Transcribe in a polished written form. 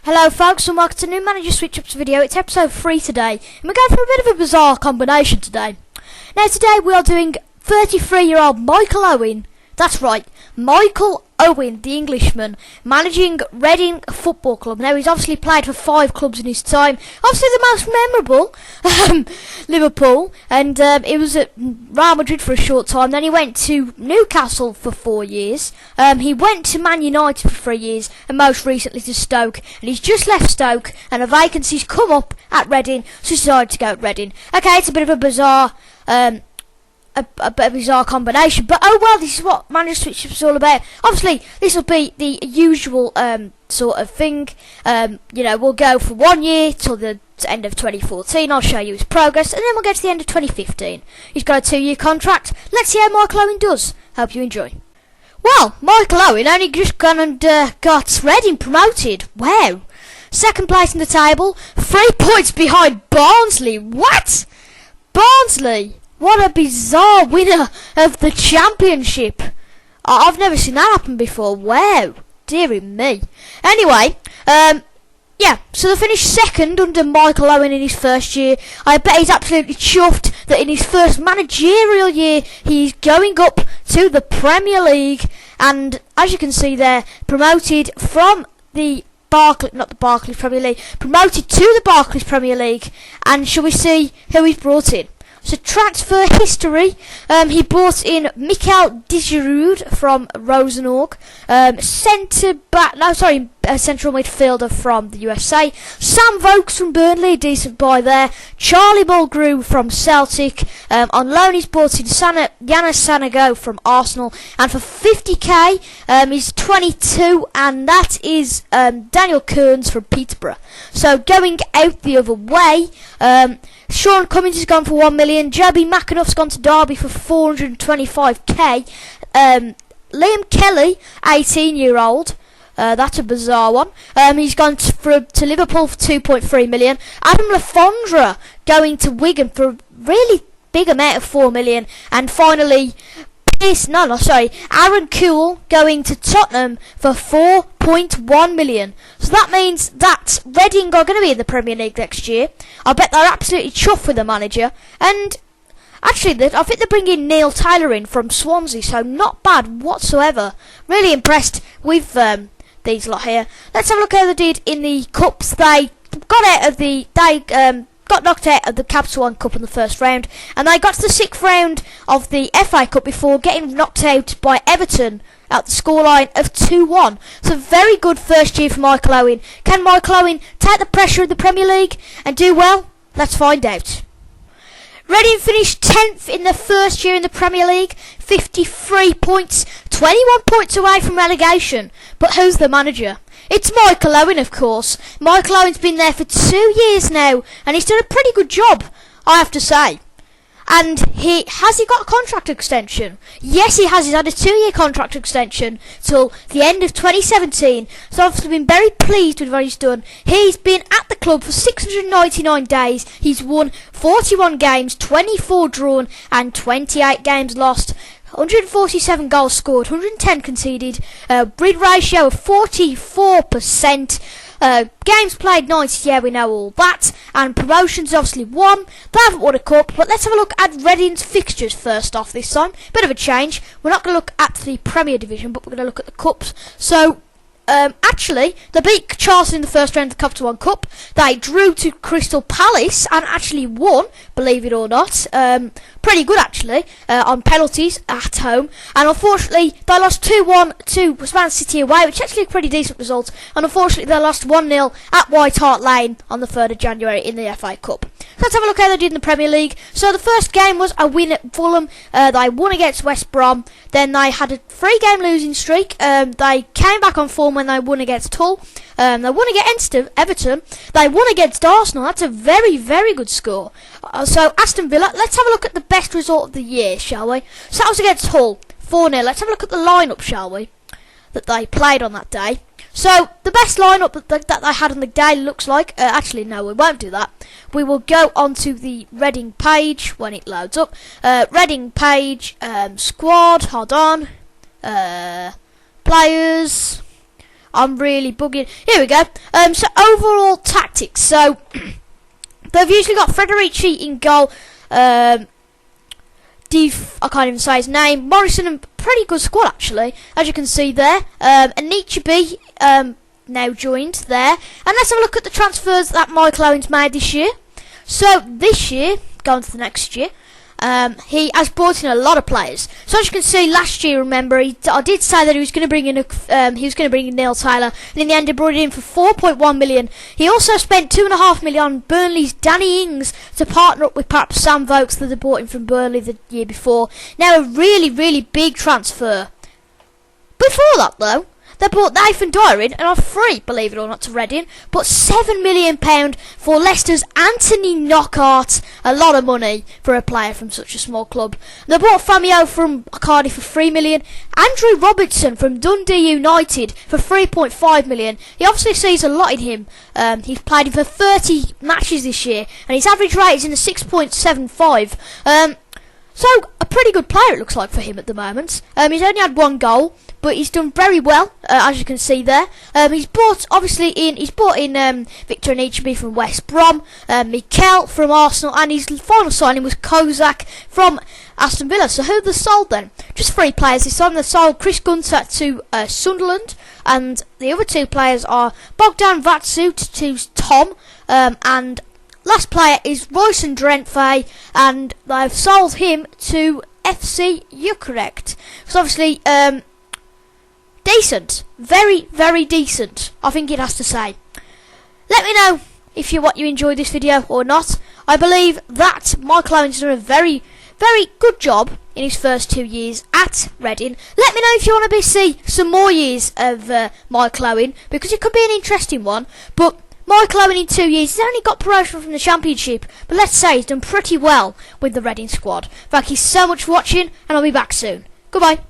Hello folks, and welcome to a new Manager Switch Ups video. It's episode 3 today, and we're going for a bit of a bizarre combination today. Now today we are doing 33-year-old Michael Owen. That's right, Michael Owen, the Englishman, managing Reading Football Club. Now he's obviously played for 5 clubs in his time. Obviously the most memorable, Liverpool, and he was at Real Madrid for a short time. Then he went to Newcastle for 4 years. He went to Man United for 3 years, and most recently to Stoke. And he's just left Stoke, and a vacancy's come up at Reading, so he decided to go at Reading. Okay, it's a bit of a bizarre a bit of a bizarre combination, but oh well, this is what Manager Switch Ups is all about. Obviously, this will be the usual sort of thing. We'll go for 1 year till the end of 2014. I'll show you his progress, and then we'll get to the end of 2015. He's got a 2-year contract. Let's see how Michael Owen does. Hope you enjoy. Well, Michael Owen only just gone and got Reading promoted. Wow. Second place in the table, 3 points behind Barnsley. What? Barnsley? What a bizarre winner of the championship. I've never seen that happen before. Wow. Dearie me. Anyway, so they finished second under Michael Owen in his first year. I bet he's absolutely chuffed that in his first managerial year he's going up to the Premier League. And as you can see there, promoted from the Barclays Premier League, promoted to the Barclays Premier League. And shall we see who he's brought in? So transfer history, he brought in Michael Owen from Rosenborg, central midfielder from the USA, Sam Vokes from Burnley, a decent buy there, Charlie Mulgrew from Celtic, on loan he's brought in Yana Sanago from Arsenal, and for 50k, he's 22, and that is Daniel Kearns from Peterborough. So going out the other way, Sean Cummins has gone for 1 million. Joby McAnuff's gone to Derby for 425k. Liam Kelly, 18-year-old. That's a bizarre one. He's gone to Liverpool for 2.3 million. Adam Lafondra going to Wigan for a really big amount of 4 million. And finally, Aaron Cool going to Tottenham for 4.1 million. So that means that Reading are going to be in the Premier League next year. I bet they're absolutely chuffed with the manager. And actually, I think they're bringing Neil Taylor in from Swansea, so not bad whatsoever. Really impressed with these lot here. Let's have a look how they did in the cups. They got knocked out of the Capital One Cup in the first round, and they got to the 6th round of the FA Cup before getting knocked out by Everton at the scoreline of 2-1. So very good first year for Michael Owen. Can Michael Owen take the pressure of the Premier League and do well? Let's find out. Reading finished 10th in their first year in the Premier League, 53 points, 21 points away from relegation. But who's the manager? It's Michael Owen, of course. Michael Owen's been there for 2 years now, and he's done a pretty good job, I have to say. And has he got a contract extension? Yes, he has. He's had a 2-year contract extension till the end of 2017. So I've been very pleased with what he's done. He's been at the club for 699 days. He's won 41 games, 24 drawn, and 28 games lost. 147 goals scored, 110 conceded, win ratio of 44%, games played 90, yeah, we know all that, and promotions obviously won. They haven't won a cup, but let's have a look at Reading's fixtures first off this time. Bit of a change. We're not going to look at the Premier Division, but we're going to look at the cups. So, actually, they beat Charlton in the first round of the Capital One Cup. They drew to Crystal Palace and actually won, believe it or not. Pretty good, actually, on penalties at home. And unfortunately, they lost 2-1 to Man City away, which is actually a pretty decent result. And unfortunately, they lost 1-0 at White Hart Lane on the 3rd of January in the FA Cup. So let's have a look how they did in the Premier League. So the first game was a win at Fulham. They won against West Brom. Then they had a 3-game losing streak. They came back on form when they won against Hull. They won against Everton. They won against Arsenal. That's a very, very good score. So Aston Villa, let's have a look at the best result of the year, shall we? So that was against Hull, 4-0. Let's have a look at the lineup, shall we, that they played on that day. So the best lineup that they had on the day looks like, actually no, we won't do that. We will go onto the Reading page when it loads up. Reading page, squad, hold on, players. I'm really bugging. Here we go. So overall tactics. So they've usually got Federici in goal. I can't even say his name. Morrison, and pretty good squad actually, as you can see there. Anichebe now joined there. And let's have a look at the transfers that Michael Owen's made this year. So this year, going to the next year, he has brought in a lot of players. So as you can see, last year, remember, I did say that he was going to bring in Neil Taylor, and in the end, he brought it in for 4.1 million. He also spent 2.5 million on Burnley's Danny Ings to partner up with perhaps Sam Vokes that they bought him from Burnley the year before. Now a really, really big transfer. Before that, though, they bought Nathan Dyer in, and on free, believe it or not, to Reading, but £7 million for Leicester's Anthony Knockaert. A lot of money for a player from such a small club. They bought Famio from Cardiff for £3 million. Andrew Robertson from Dundee United for £3.5 million. He obviously sees a lot in him. He's played him for 30 matches this year, and his average rate is in the 6.75. So, a pretty good player it looks like for him at the moment. He's only had one goal, but he's done very well, as you can see there. He's brought in Victor Anichebe from West Brom, Mikel from Arsenal, and his final signing was Kozak from Aston Villa. So who they sold then? Just 3 players this time. They sold Chris Gunter to Sunderland, and the other 2 players are Bogdan Vatsut to Tom, and last player is Royce Drenthe, and they've sold him to FC Utrecht. So obviously, decent, very, very decent, I think it has to say. Let me know if you enjoyed this video or not. I believe that Michael Owen's done a very, very good job in his first 2 years at Reading. Let me know if you want to see some more years of Michael Owen, because it could be an interesting one. But Michael Owen in 2 years, he's only got promotion from the Championship, but let's say he's done pretty well with the Reading squad. Thank you so much for watching, and I'll be back soon. Goodbye.